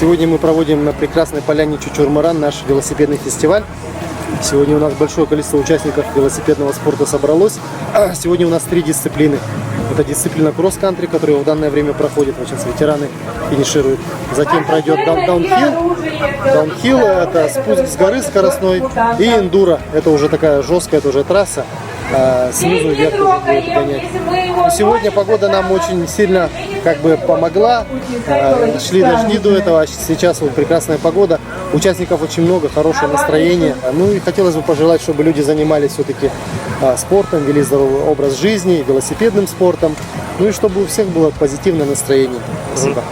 Сегодня мы проводим на прекрасной поляне Чучурмаран наш велосипедный фестиваль. Сегодня у нас большое количество участников велосипедного спорта собралось. Сегодня у нас 3 дисциплины. Это дисциплина кросс-кантри, которая в данное время проходит. Вот сейчас ветераны финишируют. Затем пройдет даунхилл. Даунхилл – это спуск с горы скоростной. И эндуро – это уже такая жесткая, это уже трасса. Снизу вверх уже будет гонять. Сегодня погода нам очень сильно помогла. Шли дожди до этого, сейчас вот прекрасная погода. Участников очень много, хорошее настроение. Ну и хотелось бы пожелать, чтобы люди занимались все-таки спортом, вели здоровый образ жизни, велосипедным спортом. Ну и чтобы у всех было позитивное настроение. Спасибо.